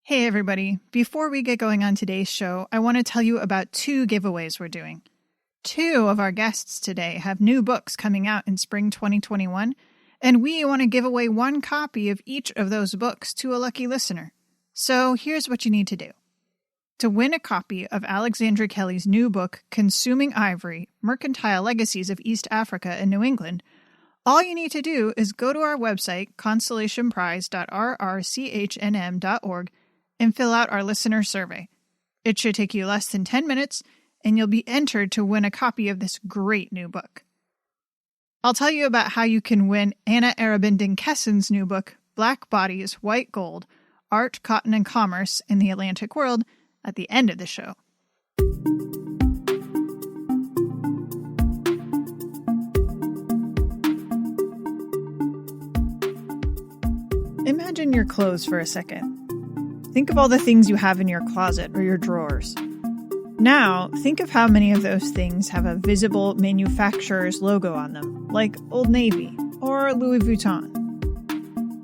Hey everybody, before we get going on today's show, I want to tell you about 2 giveaways we're doing. 2 of our guests today have new books coming out in spring 2021, and we want to give away 1 copy of each of those books to a lucky listener. So here's what you need to do. To win a copy of Alexandra Kelly's new book, Consuming Ivory, Mercantile Legacies of East Africa and New England, all you need to do is go to our website, constellationprize.rrchnm.org, and fill out our listener survey. It should take you less than 10 minutes, and you'll be entered to win a copy of this great new book. I'll tell you about how you can win Anna Arabindin Kessen's new book, Black Bodies, White Gold, Art, Cotton, and Commerce in the Atlantic World at the end of the show. Imagine your clothes for a second. Think of all the things you have in your closet or your drawers. Now, think of how many of those things have a visible manufacturer's logo on them, like Old Navy or Louis Vuitton.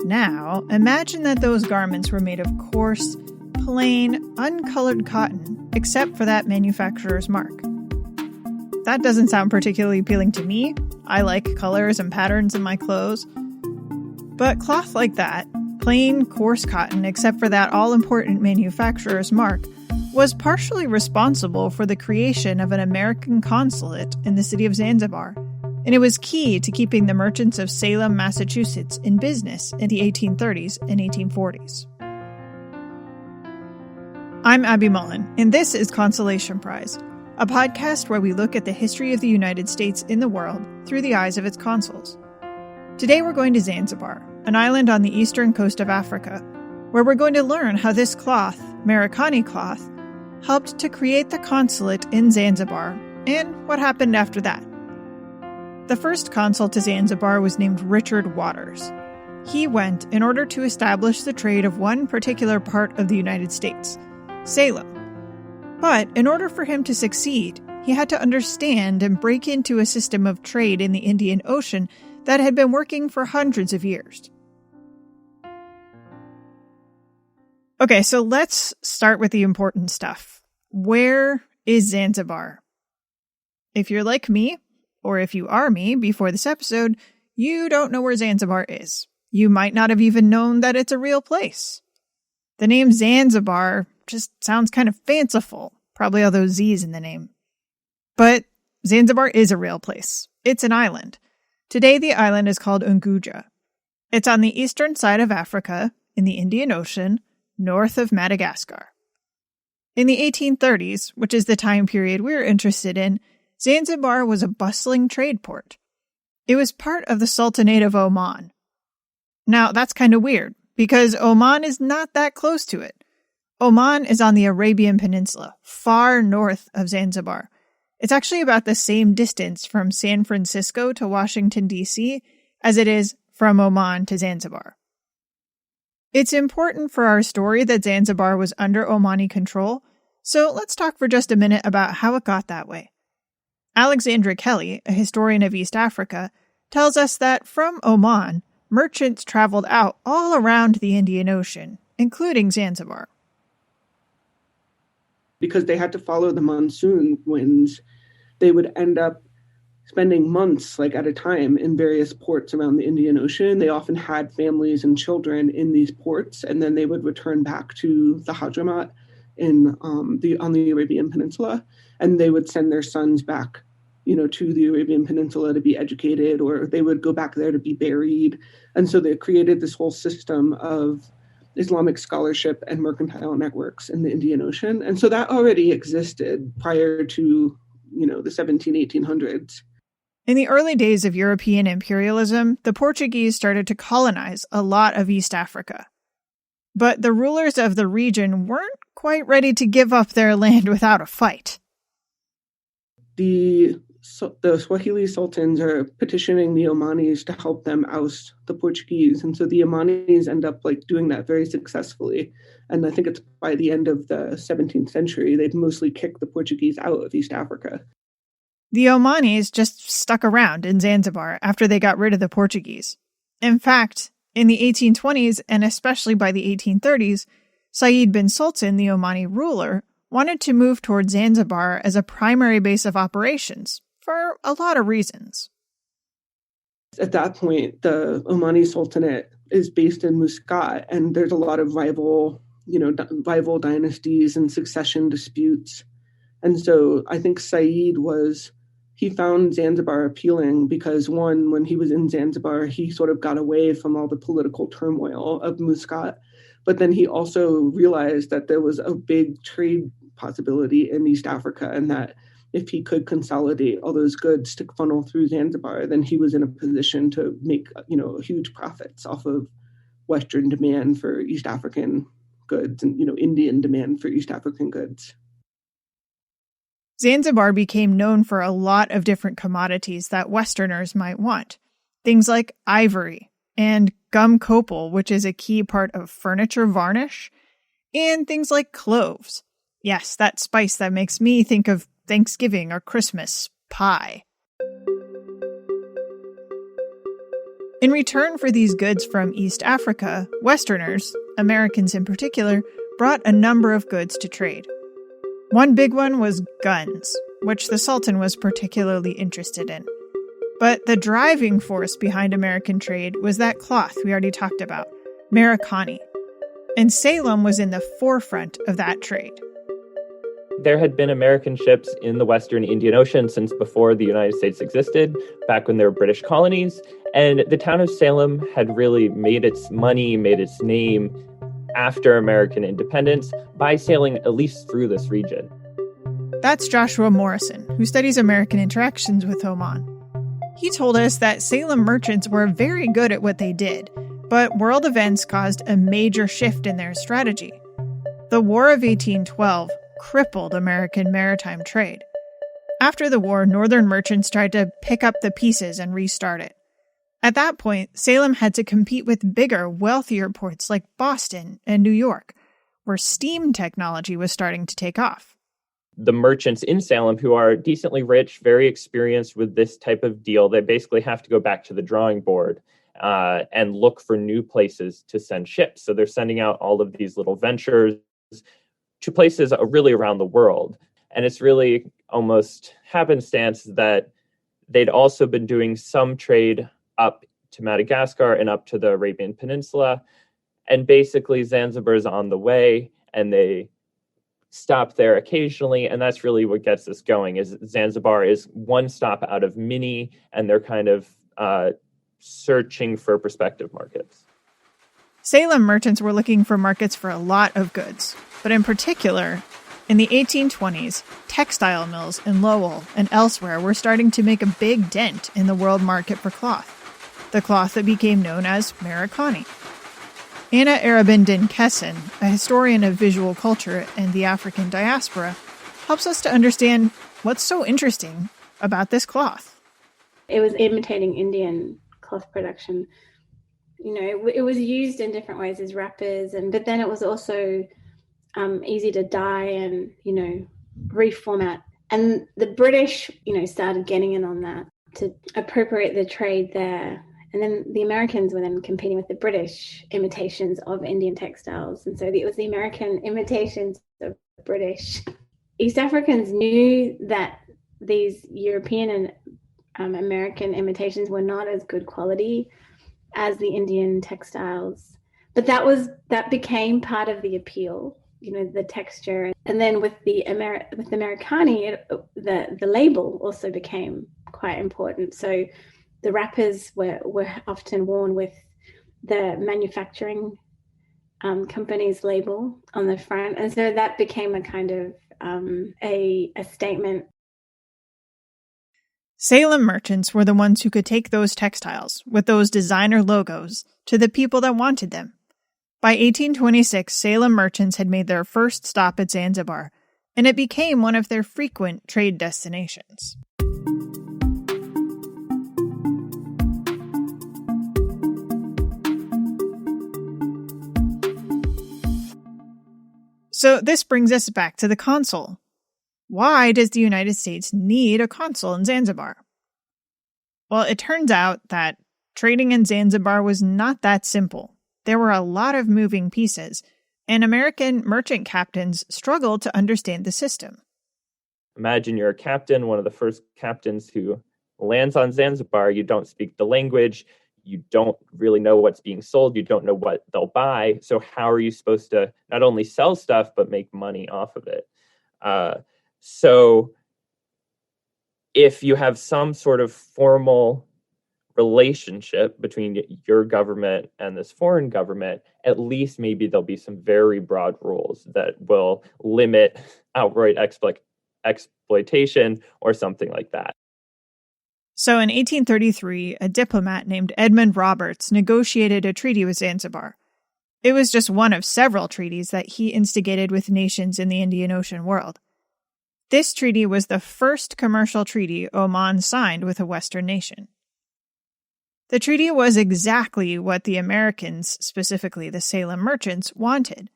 Now, imagine that those garments were made of coarse, plain, uncolored cotton, except for that manufacturer's mark. That doesn't sound particularly appealing to me. I like colors and patterns in my clothes. But cloth like that, plain, coarse cotton, except for that all-important manufacturer's mark, was partially responsible for the creation of an American consulate in the city of Zanzibar, and it was key to keeping the merchants of Salem, Massachusetts in business in the 1830s and 1840s. I'm Abby Mullen, and this is Constellation Prize, a podcast where we look at the history of the United States in the world through the eyes of its consuls. Today we're going to Zanzibar, an island on the eastern coast of Africa, where we're going to learn how this cloth, Merikani cloth, helped to create the consulate in Zanzibar, and what happened after that. The first consul to Zanzibar was named Richard Waters. He went in order to establish the trade of one particular part of the United States, Salem. But in order for him to succeed, he had to understand and break into a system of trade in the Indian Ocean that had been working for hundreds of years. Okay, so let's start with the important stuff. Where is Zanzibar? If you're like me, or if you are me before this episode, you don't know where Zanzibar is. You might not have even known that it's a real place. The name Zanzibar just sounds kind of fanciful, probably all those Z's in the name. But Zanzibar is a real place. It's an island. Today, the island is called Unguja. It's on the eastern side of Africa, in the Indian Ocean, north of Madagascar. In the 1830s, which is the time period we're interested in, Zanzibar was a bustling trade port. It was part of the Sultanate of Oman. Now, that's kind of weird, because Oman is not that close to it. Oman is on the Arabian Peninsula, far north of Zanzibar. It's actually about the same distance from San Francisco to Washington, D.C., as it is from Oman to Zanzibar. It's important for our story that Zanzibar was under Omani control, so let's talk for just a minute about how it got that way. Alexandra Kelly, a historian of East Africa, tells us that from Oman, merchants traveled out all around the Indian Ocean, including Zanzibar. Because they had to follow the monsoon winds, they would end up spending months at a time in various ports around the Indian Ocean. They often had families and children in these ports, and then they would return back to the Hadramaut on the Arabian Peninsula, and they would send their sons back, to the Arabian Peninsula to be educated, or they would go back there to be buried. And so they created this whole system of Islamic scholarship and mercantile networks in the Indian Ocean. And so that already existed prior to, the 1800s. In the early days of European imperialism, the Portuguese started to colonize a lot of East Africa. But the rulers of the region weren't quite ready to give up their land without a fight. The Swahili sultans are petitioning the Omanis to help them oust the Portuguese. And so the Omanis end up doing that very successfully. And I think it's by the end of the 17th century, they'd mostly kicked the Portuguese out of East Africa. The Omanis just stuck around in Zanzibar after they got rid of the Portuguese. In fact, in the 1820s and especially by the 1830s, Saeed bin Sultan, the Omani ruler, wanted to move toward Zanzibar as a primary base of operations for a lot of reasons. At that point, the Omani Sultanate is based in Muscat, and there's a lot of rival dynasties and succession disputes. And so I think he found Zanzibar appealing because, one, when he was in Zanzibar, he sort of got away from all the political turmoil of Muscat. But then he also realized that there was a big trade possibility in East Africa, and that if he could consolidate all those goods to funnel through Zanzibar, then he was in a position to make, huge profits off of Western demand for East African goods and, Indian demand for East African goods. Zanzibar became known for a lot of different commodities that Westerners might want. Things like ivory and gum copal, which is a key part of furniture varnish, and things like cloves. Yes, that spice that makes me think of Thanksgiving or Christmas pie. In return for these goods from East Africa, Westerners, Americans in particular, brought a number of goods to trade. One big one was guns, which the Sultan was particularly interested in. But the driving force behind American trade was that cloth we already talked about, Merikani. And Salem was in the forefront of that trade. There had been American ships in the Western Indian Ocean since before the United States existed, back when there were British colonies, and the town of Salem had really made its money, made its name after American independence by sailing at least through this region. That's Joshua Morrison, who studies American interactions with Oman. He told us that Salem merchants were very good at what they did, but world events caused a major shift in their strategy. The War of 1812 crippled American maritime trade. After the war, northern merchants tried to pick up the pieces and restart it. At that point, Salem had to compete with bigger, wealthier ports like Boston and New York, where steam technology was starting to take off. The merchants in Salem, who are decently rich, very experienced with this type of deal, they basically have to go back to the drawing board and look for new places to send ships. So they're sending out all of these little ventures to places really around the world. And it's really almost happenstance that they'd also been doing some trade up to Madagascar and up to the Arabian Peninsula. And basically Zanzibar is on the way, and they stop there occasionally. And that's really what gets us going, is Zanzibar is one stop out of many, and they're kind of searching for prospective markets. Salem merchants were looking for markets for a lot of goods, but in particular, in the 1820s, textile mills in Lowell and elsewhere were starting to make a big dent in the world market for cloth, the cloth that became known as Merikani. Anna Arabindin Kessin, a historian of visual culture and the African diaspora, helps us to understand what's so interesting about this cloth. It was imitating Indian cloth production. It was used in different ways as wrappers, but then it was also easy to dye and, reformat. And the British, started getting in on that to appropriate the trade there. And then the Americans were then competing with the British imitations of Indian textiles. And so it was the American imitations of British. East Africans knew that these European and American imitations were not as good quality as the Indian textiles. But that became part of the appeal, the texture. And then with the Merikani, the label also became quite important. So the wrappers were often worn with the manufacturing company's label on the front. And so that became a kind of a statement. Salem merchants were the ones who could take those textiles with those designer logos to the people that wanted them. By 1826, Salem merchants had made their first stop at Zanzibar, and it became one of their frequent trade destinations. So this brings us back to the consul. Why does the United States need a consul in Zanzibar? Well, it turns out that trading in Zanzibar was not that simple. There were a lot of moving pieces, and American merchant captains struggled to understand the system. Imagine you're a captain, one of the first captains who lands on Zanzibar. You don't speak the language. You don't really know what's being sold. You don't know what they'll buy. So how are you supposed to not only sell stuff, but make money off of it? So if you have some sort of formal relationship between your government and this foreign government, at least maybe there'll be some very broad rules that will limit outright exploitation or something like that. So in 1833, a diplomat named Edmund Roberts negotiated a treaty with Zanzibar. It was just one of several treaties that he instigated with nations in the Indian Ocean world. This treaty was the first commercial treaty Oman signed with a Western nation. The treaty was exactly what the Americans, specifically the Salem merchants, wanted.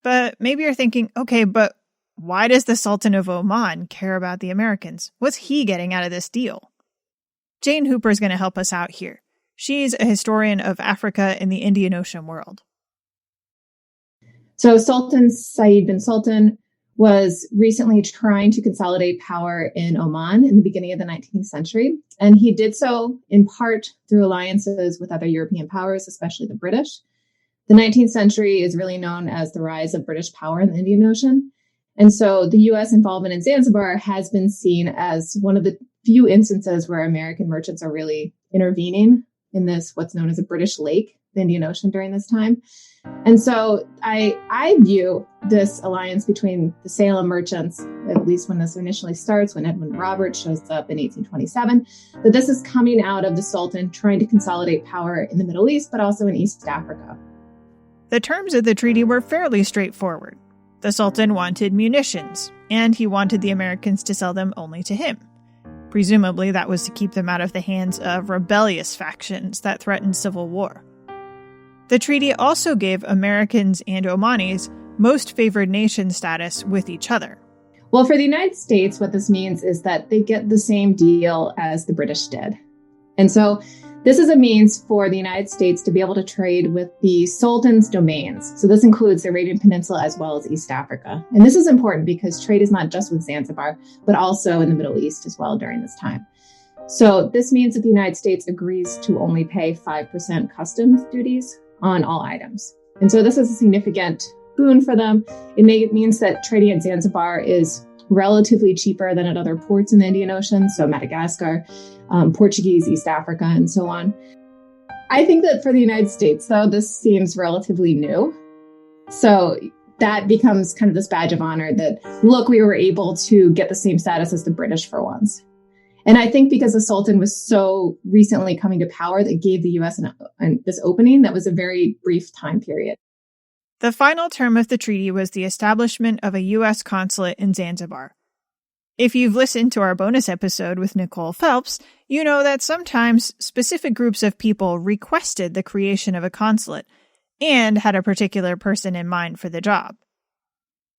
But maybe you're thinking, okay, but why does the Sultan of Oman care about the Americans? What's he getting out of this deal? Jane Hooper is going to help us out here. She's a historian of Africa and the Indian Ocean world. So Sultan Said bin Sultan was recently trying to consolidate power in Oman in the beginning of the 19th century. And he did so in part through alliances with other European powers, especially the British. The 19th century is really known as the rise of British power in the Indian Ocean. And so the U.S. involvement in Zanzibar has been seen as one of the few instances where American merchants are really intervening in this, what's known as a British lake, the Indian Ocean during this time. And so I view this alliance between the Salem merchants, at least when this initially starts, when Edmund Roberts shows up in 1827, that this is coming out of the Sultan trying to consolidate power in the Middle East, but also in East Africa. The terms of the treaty were fairly straightforward. The Sultan wanted munitions, and he wanted the Americans to sell them only to him. Presumably, that was to keep them out of the hands of rebellious factions that threatened civil war. The treaty also gave Americans and Omanis most favored nation status with each other. Well, for the United States, what this means is that they get the same deal as the British did. And so this is a means for the United States to be able to trade with the Sultan's domains. So this includes the Arabian Peninsula as well as East Africa. And this is important because trade is not just with Zanzibar, but also in the Middle East as well during this time. So this means that the United States agrees to only pay 5% customs duties on all items. And so this is a significant boon for them. It means that trading at Zanzibar is relatively cheaper than at other ports in the Indian Ocean, so Madagascar, Portuguese, East Africa, and so on. I think that for the United States, though, this seems relatively new. So that becomes kind of this badge of honor that, look, we were able to get the same status as the British for once. And I think because the Sultan was so recently coming to power, that gave the U.S. this opening that was a very brief time period. The final term of the treaty was the establishment of a U.S. consulate in Zanzibar. If you've listened to our bonus episode with Nicole Phelps, you know that sometimes specific groups of people requested the creation of a consulate and had a particular person in mind for the job.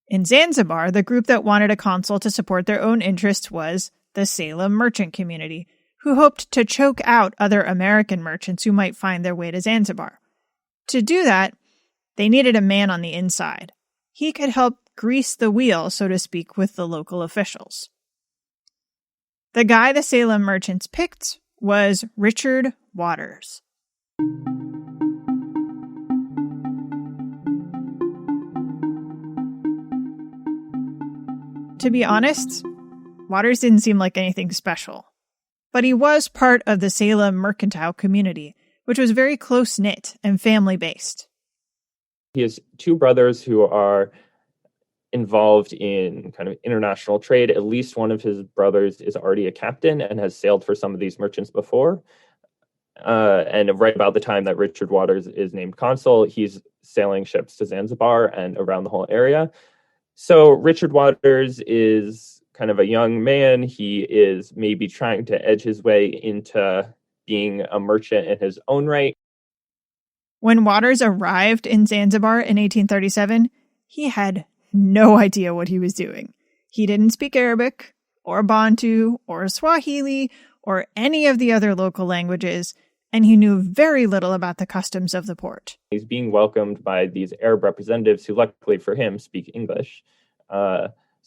In Zanzibar, the group that wanted a consul to support their own interests was the Salem merchant community, who hoped to choke out other American merchants who might find their way to Zanzibar. To do that, they needed a man on the inside. He could help grease the wheel, so to speak, with the local officials. The guy the Salem merchants picked was Richard Waters. To be honest, Waters didn't seem like anything special. But he was part of the Salem mercantile community, which was very close-knit and family-based. He has two brothers who are involved in kind of international trade. At least one of his brothers is already a captain and has sailed for some of these merchants before. And right about the time that Richard Waters is named consul, he's sailing ships to Zanzibar and around the whole area. So Richard Waters is kind of a young man. He is maybe trying to edge his way into being a merchant in his own right. When Waters arrived in Zanzibar in 1837, he had no idea what he was doing. He didn't speak Arabic, or Bantu, or Swahili, or any of the other local languages, and he knew very little about the customs of the port. He's being welcomed by these Arab representatives who, luckily for him, speak English.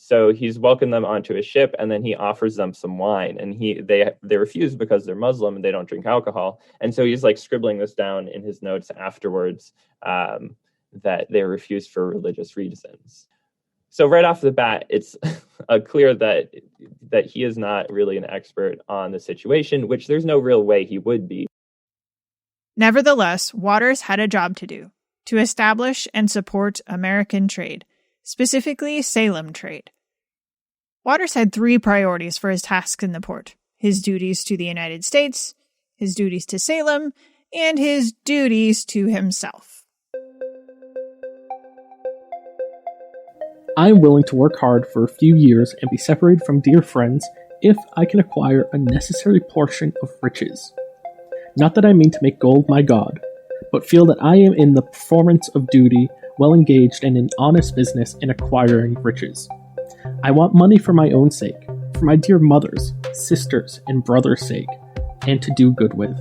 So he's welcomed them onto his ship, and then he offers them some wine, and they refuse because they're Muslim and they don't drink alcohol. And so he's like scribbling this down in his notes afterwards, that they refused for religious reasons. So right off the bat, it's clear that he is not really an expert on the situation, which there's no real way he would be. Nevertheless, Waters had a job to do, to establish and support American trade, specifically Salem trade. Waters had 3 priorities for his tasks in the port: his duties to the United States, his duties to Salem, and his duties to himself. I am willing to work hard for a few years and be separated from dear friends if I can acquire a necessary portion of riches. Not that I mean to make gold my god, but feel that I am in the performance of duty, well engaged and in honest business in acquiring riches. I want money for my own sake, for my dear mother's, sisters, and brother's sake, and to do good with.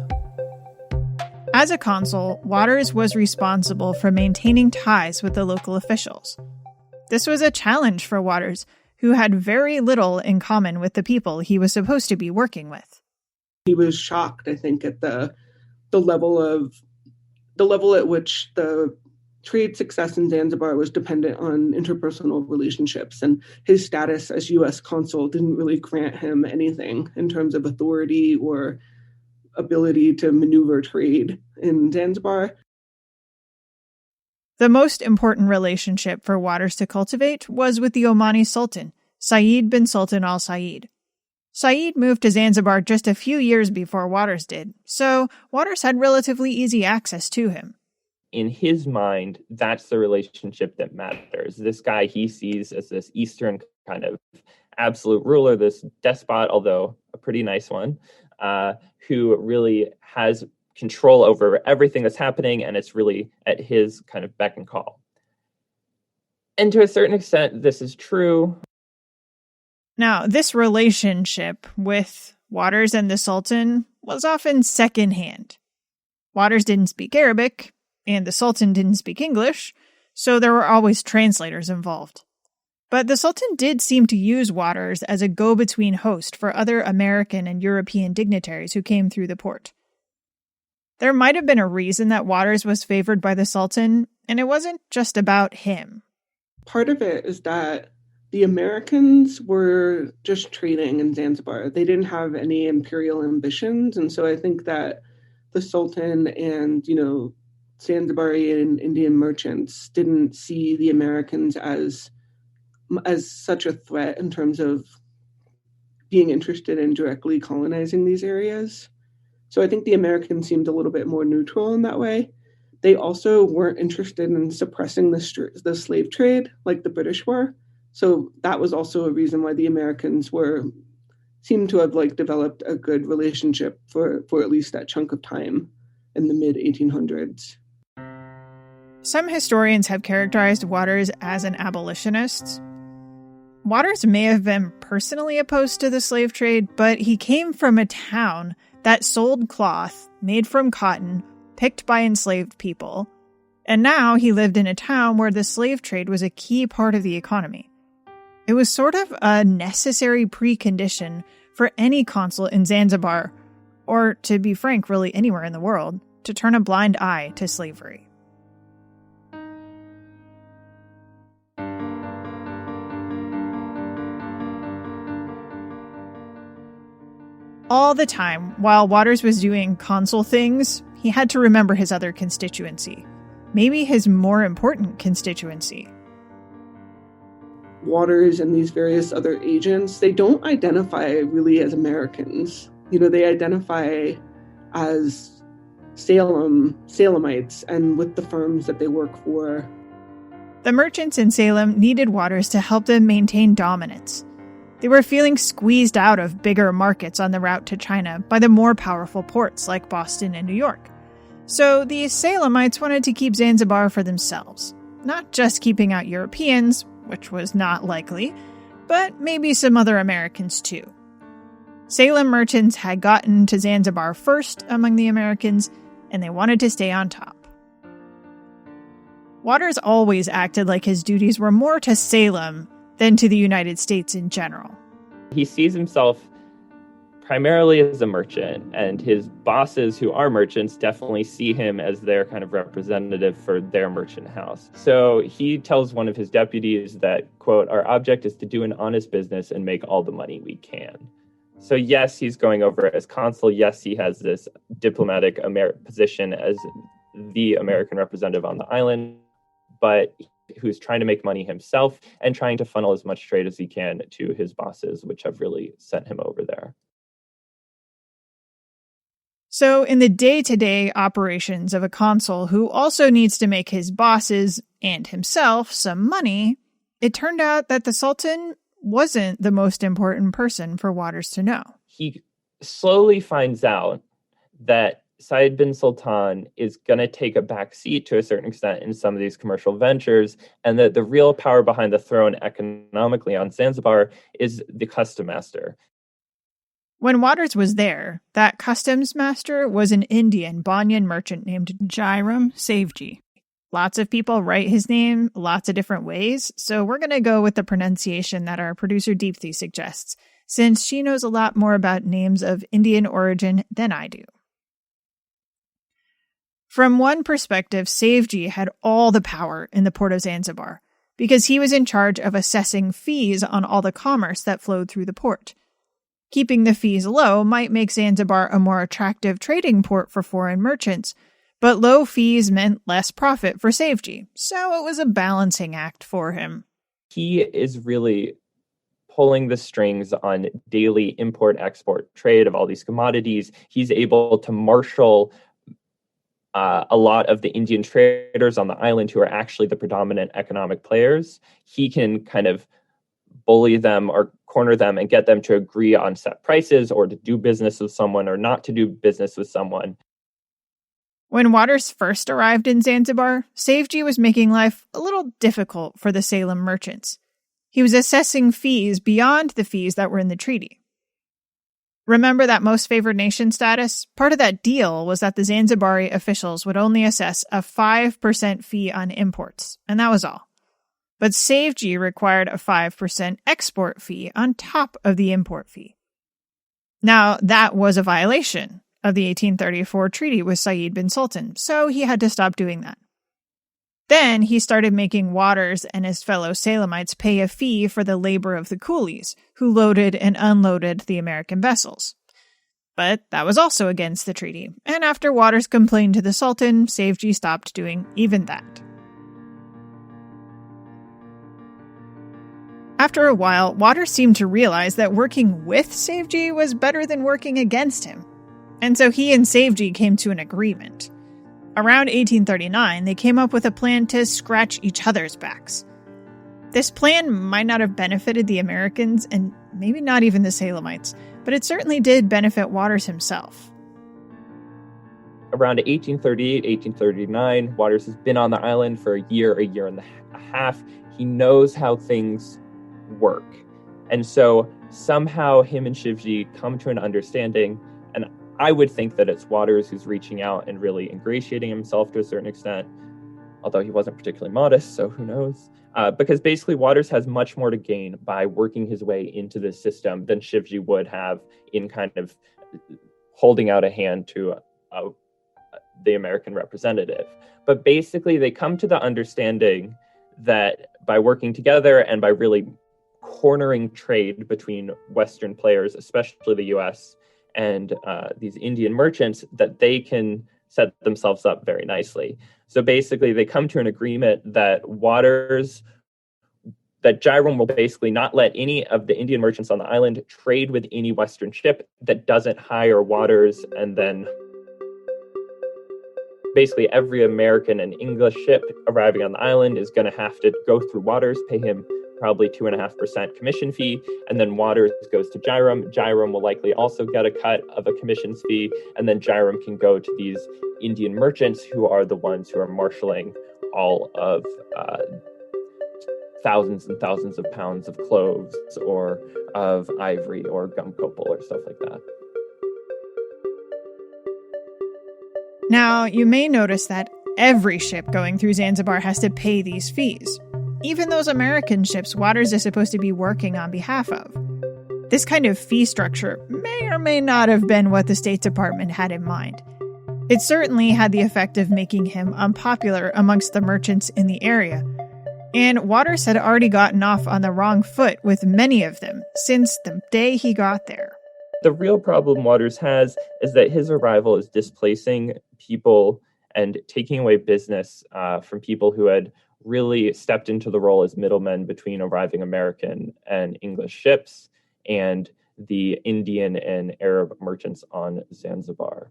As a consul, Waters was responsible for maintaining ties with the local officials. This was a challenge for Waters, who had very little in common with the people he was supposed to be working with. He was shocked, I think, at the level at which the trade success in Zanzibar was dependent on interpersonal relationships, and his status as U.S. consul didn't really grant him anything in terms of authority or ability to maneuver trade in Zanzibar. The most important relationship for Waters to cultivate was with the Omani Sultan, Saeed bin Sultan al Said. Saeed moved to Zanzibar just a few years before Waters did, so Waters had relatively easy access to him. In his mind, that's the relationship that matters. This guy he sees as this Eastern kind of absolute ruler, this despot, although a pretty nice one, who really has control over everything that's happening, and it's really at his kind of beck and call. And to a certain extent, this is true. Now, this relationship with Waters and the Sultan was often secondhand. Waters didn't speak Arabic, and the Sultan didn't speak English, so there were always translators involved. But the Sultan did seem to use Waters as a go-between host for other American and European dignitaries who came through the port. There might have been a reason that Waters was favored by the Sultan, and it wasn't just about him. Part of it is that the Americans were just trading in Zanzibar. They didn't have any imperial ambitions, and so I think that the Sultan and, Zanzibari and Indian merchants didn't see the Americans as such a threat in terms of being interested in directly colonizing these areas. So I think the Americans seemed a little bit more neutral in that way. They also weren't interested in suppressing the slave trade like the British were. So that was also a reason why the Americans seemed to have developed a good relationship for at least that chunk of time in the mid-1800s. Some historians have characterized Waters as an abolitionist. Waters may have been personally opposed to the slave trade, but he came from a town that sold cloth made from cotton picked by enslaved people, and now he lived in a town where the slave trade was a key part of the economy. It was sort of a necessary precondition for any consul in Zanzibar, or to be frank, really anywhere in the world, to turn a blind eye to slavery. All the time, while Waters was doing consul things, he had to remember his other constituency. Maybe his more important constituency. Waters and these various other agents, they don't identify really as Americans. They identify as Salemites and with the firms that they work for. The merchants in Salem needed Waters to help them maintain dominance. They were feeling squeezed out of bigger markets on the route to China by the more powerful ports like Boston and New York. So the Salemites wanted to keep Zanzibar for themselves, not just keeping out Europeans, which was not likely, but maybe some other Americans too. Salem merchants had gotten to Zanzibar first among the Americans, and they wanted to stay on top. Waters always acted like his duties were more to Salem than to the United States in general. He sees himself primarily as a merchant, and his bosses who are merchants definitely see him as their kind of representative for their merchant house. So he tells one of his deputies that, quote, "Our object is to do an honest business and make all the money we can." So yes, he's going over as consul. Yes, he has this diplomatic position as the American representative on the island, but who's trying to make money himself and trying to funnel as much trade as he can to his bosses, which have really sent him over there. So in the day-to-day operations of a consul who also needs to make his bosses and himself some money, it turned out that the Sultan wasn't the most important person for Waters to know. He slowly finds out that Said bin Sultan is going to take a back seat to a certain extent in some of these commercial ventures, and that the real power behind the throne economically on Zanzibar is the custom master. When Waters was there, that customs master was an Indian Banyan merchant named Jairam Savji. Lots of people write his name lots of different ways, so we're going to go with the pronunciation that our producer Deepthi suggests, since she knows a lot more about names of Indian origin than I do. From one perspective, Savji had all the power in the port of Zanzibar, because he was in charge of assessing fees on all the commerce that flowed through the port. Keeping the fees low might make Zanzibar a more attractive trading port for foreign merchants, but low fees meant less profit for Savji, so it was a balancing act for him. He is really pulling the strings on daily import-export trade of all these commodities. He's able to marshal a lot of the Indian traders on the island who are actually the predominant economic players. He can kind of bully them or corner them and get them to agree on set prices or to do business with someone or not to do business with someone. When Waters first arrived in Zanzibar, Savji was making life a little difficult for the Salem merchants. He was assessing fees beyond the fees that were in the treaty. Remember that most favored nation status? Part of that deal was that the Zanzibari officials would only assess a 5% fee on imports, and that was all. But Savji required a 5% export fee on top of the import fee. Now, that was a violation of the 1834 treaty with Said bin Sultan, so he had to stop doing that. Then he started making Waters and his fellow Salemites pay a fee for the labor of the coolies, who loaded and unloaded the American vessels. But that was also against the treaty, and after Waters complained to the Sultan, Savji stopped doing even that. After a while, Waters seemed to realize that working with Savji was better than working against him, and so he and Savji came to an agreement. Around 1839, they came up with a plan to scratch each other's backs. This plan might not have benefited the Americans, and maybe not even the Salemites, but it certainly did benefit Waters himself. Around 1838, 1839, Waters has been on the island for a year and a half. He knows how things work. And so somehow him and Shivji come to an understanding, and I would think that it's Waters who's reaching out and really ingratiating himself to a certain extent, although he wasn't particularly modest, so who knows? Because basically Waters has much more to gain by working his way into this system than Shivji would have in kind of holding out a hand to the American representative. But basically they come to the understanding that by working together and by really cornering trade between Western players, especially the US, and these Indian merchants, that they can set themselves up very nicely. So basically they come to an agreement that Jairam will basically not let any of the Indian merchants on the island trade with any Western ship that doesn't hire Waters, and then basically every American and English ship arriving on the island is going to have to go through Waters, pay him probably 2.5% commission fee, and then Waters goes to Jairam. Jairam will likely also get a cut of a commissions fee, and then Jairam can go to these Indian merchants who are the ones who are marshaling all of thousands and thousands of pounds of cloves or of ivory or gum copal or stuff like that. Now, you may notice that every ship going through Zanzibar has to pay these fees, even those American ships Waters is supposed to be working on behalf of. This kind of fee structure may or may not have been what the State Department had in mind. It certainly had the effect of making him unpopular amongst the merchants in the area, and Waters had already gotten off on the wrong foot with many of them since the day he got there. The real problem Waters has is that his arrival is displacing people and taking away business from people who had really stepped into the role as middlemen between arriving American and English ships and the Indian and Arab merchants on Zanzibar.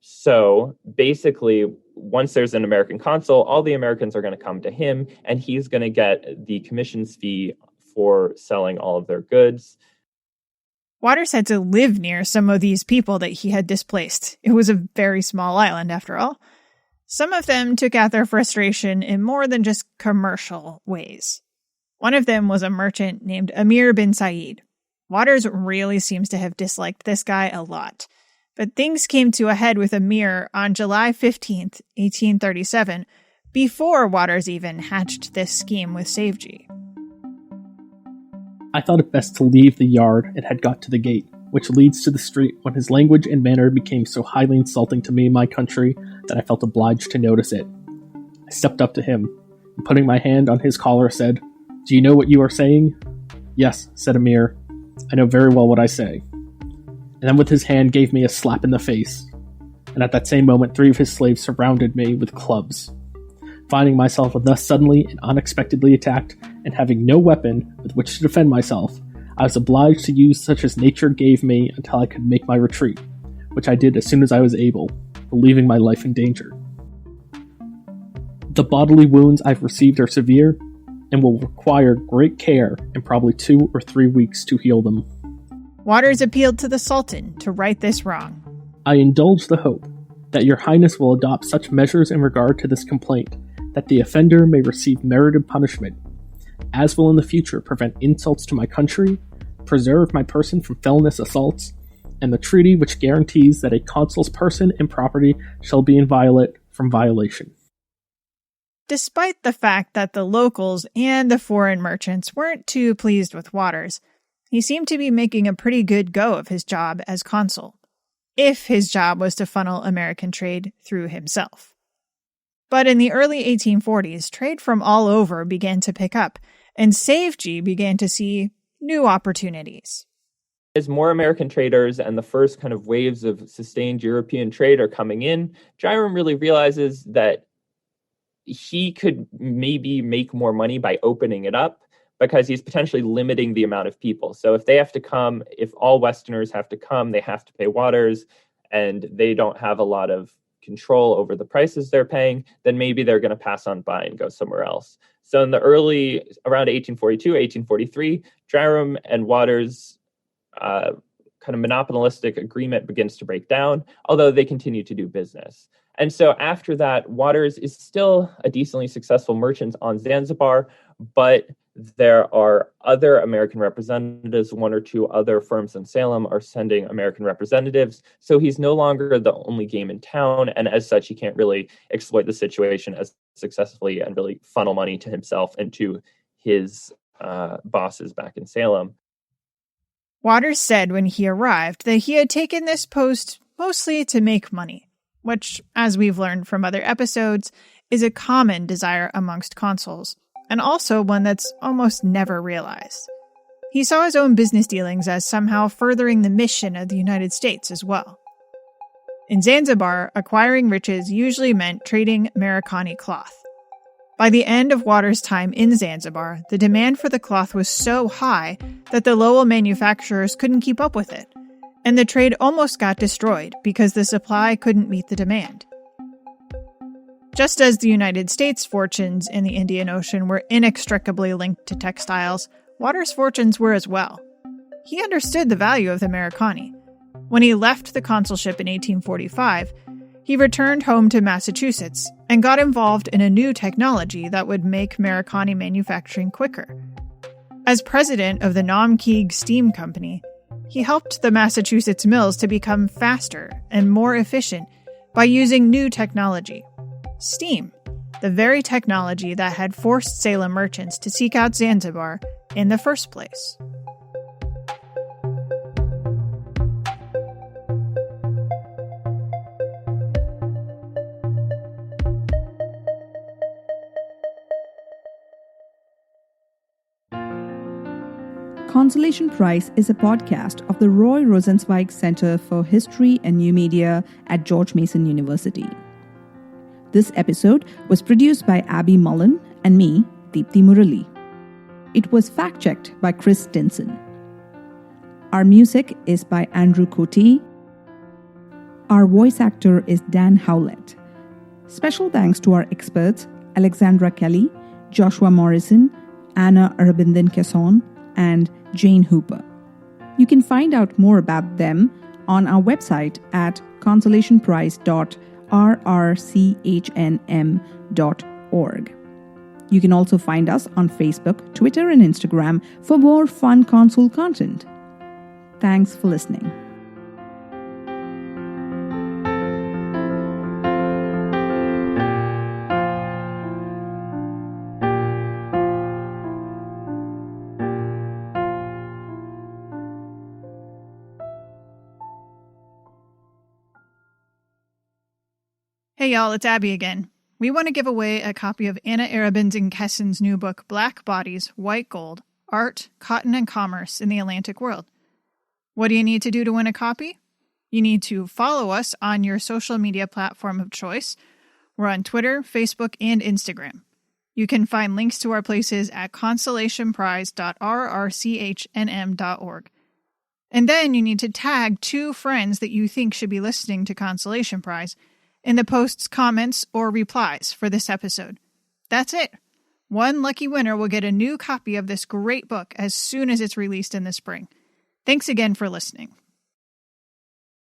So basically, once there's an American consul, all the Americans are going to come to him, and he's going to get the commissions fee for selling all of their goods. Waters had to live near some of these people that he had displaced. It was a very small island, after all. Some of them took out their frustration in more than just commercial ways. One of them was a merchant named Amir bin Said. Waters really seems to have disliked this guy a lot. But things came to a head with Amir on July 15th, 1837, before Waters even hatched this scheme with Savji. I thought it best to leave the yard and had got to the gate, which leads to the street, when his language and manner became so highly insulting to me and my country that I felt obliged to notice it. I stepped up to him, and putting my hand on his collar said, "Do you know what you are saying?" "Yes," said Amir. "I know very well what I say." And then with his hand gave me a slap in the face. And at that same moment, 3 of his slaves surrounded me with clubs. Finding myself thus suddenly and unexpectedly attacked, and having no weapon with which to defend myself, I was obliged to use such as nature gave me until I could make my retreat, which I did as soon as I was able, leaving my life in danger. The bodily wounds I've received are severe, and will require great care and probably 2 or 3 weeks to heal them. Waters appealed to the Sultan to right this wrong. I indulge the hope that your highness will adopt such measures in regard to this complaint that the offender may receive merited punishment, as will in the future prevent insults to my country, preserve my person from felonious assaults, and the treaty which guarantees that a consul's person and property shall be inviolate from violation. Despite the fact that the locals and the foreign merchants weren't too pleased with Waters, he seemed to be making a pretty good go of his job as consul, if his job was to funnel American trade through himself. But in the early 1840s, trade from all over began to pick up, and Savji began to see new opportunities. As more American traders and the first kind of waves of sustained European trade are coming in, Jairam really realizes that he could maybe make more money by opening it up, because he's potentially limiting the amount of people. So if they have to come, if all Westerners have to come, they have to pay Waters, and they don't have a lot of control over the prices they're paying, then maybe they're going to pass on by and go somewhere else. So in the around 1842, 1843, Jairam and Waters' kind of monopolistic agreement begins to break down, although they continue to do business. And so after that, Waters is still a decently successful merchant on Zanzibar, but there are other American representatives. 1 or 2 other firms in Salem are sending American representatives. So he's no longer the only game in town. And as such, he can't really exploit the situation as successfully and really funnel money to himself and to his bosses back in Salem. Waters said when he arrived that he had taken this post mostly to make money, which, as we've learned from other episodes, is a common desire amongst consuls, and also one that's almost never realized. He saw his own business dealings as somehow furthering the mission of the United States as well. In Zanzibar, acquiring riches usually meant trading Merikani cloth. By the end of Waters' time in Zanzibar, the demand for the cloth was so high that the Lowell manufacturers couldn't keep up with it, and the trade almost got destroyed because the supply couldn't meet the demand. Just as the United States' fortunes in the Indian Ocean were inextricably linked to textiles, Waters' fortunes were as well. He understood the value of the Merikani. When he left the consulship in 1845, He returned home to Massachusetts and got involved in a new technology that would make Mericani manufacturing quicker. As president of the Naumkeag Steam Company, he helped the Massachusetts mills to become faster and more efficient by using new technology. Steam, the very technology that had forced Salem merchants to seek out Zanzibar in the first place. Consolation Prize is a podcast of the Roy Rosenzweig Center for History and New Media at George Mason University. This episode was produced by Abby Mullen and me, Deepthi Murali. It was fact-checked by Chris Stinson. Our music is by Andrew Cote. Our voice actor is Dan Howlett. Special thanks to our experts, Alexandra Kelly, Joshua Morrison, Anna Arabindin Kesson, and Jane Hooper. You can find out more about them on our website at consolationprize.rrchnm.org. You can also find us on Facebook, Twitter, and Instagram for more fun console content. Thanks for listening. Hey y'all, it's Abby again. We want to give away a copy of Anna Arabindin Kesson's new book, Black Bodies, White Gold, Art, Cotton, and Commerce in the Atlantic World. What do you need to do to win a copy? You need to follow us on your social media platform of choice. We're on Twitter, Facebook, and Instagram. You can find links to our places at consolationprize.rrchnm.org. And then you need to tag 2 friends that you think should be listening to Consolation Prize in the post's comments or replies for this episode. That's it. One lucky winner will get a new copy of this great book as soon as it's released in the spring. Thanks again for listening.